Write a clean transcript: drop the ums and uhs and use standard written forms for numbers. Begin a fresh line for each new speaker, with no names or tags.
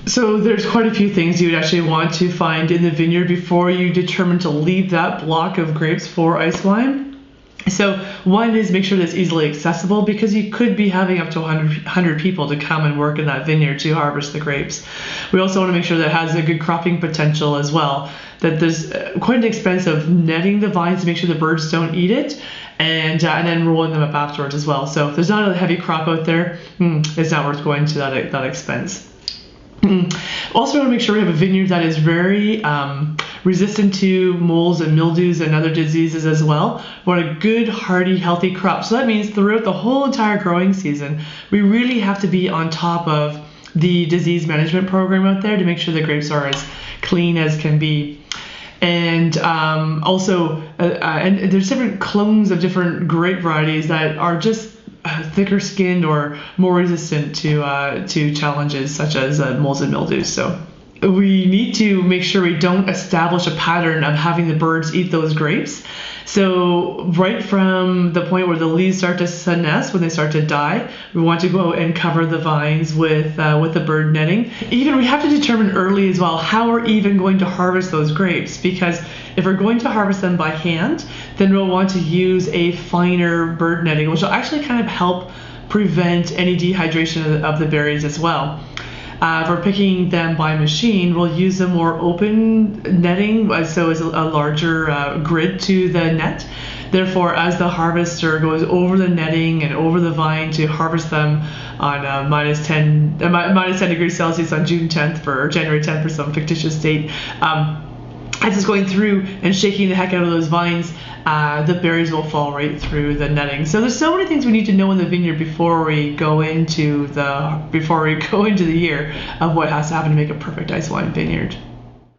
So there's quite a few things you would actually want to find in the vineyard before you determine to leave that block of grapes for ice wine. So one is make sure that it's easily accessible, because you could be having up to 100 people to come and work in that vineyard to harvest the grapes. We also want to make sure that it has a good cropping potential as well, that there's quite an expense of netting the vines to make sure the birds don't eat it, and then rolling them up afterwards as well. So if there's not a heavy crop out there, it's not worth going to that expense. Also, want to make sure we have a vineyard that is very resistant to molds and mildews and other diseases as well. We want a good, hardy, healthy crop. So that means throughout the whole entire growing season, we really have to be on top of the disease management program out there to make sure the grapes are as clean as can be. And also, and there's different clones of different grape varieties that are just thicker skinned or more resistant to challenges such as molds and mildews. So we need to make sure we don't establish a pattern of having the birds eat those grapes. So right from the point where the leaves start to senesce, when they start to die, we want to go out and cover the vines with the bird netting. Even we have to determine early as well how we're even going to harvest those grapes, because if we're going to harvest them by hand, then we'll want to use a finer bird netting, which will actually kind of help prevent any dehydration of the berries as well. If we're picking them by machine, we'll use a more open netting, so it's a larger grid to the net. Therefore, as the harvester goes over the netting and over the vine to harvest them on minus 10 degrees Celsius on June 10th or January 10th for some fictitious date, as it's going through and shaking the heck out of those vines, the berries will fall right through the netting. So there's so many things we need to know in the vineyard before we go into the year of what has to happen to make a perfect ice wine vineyard.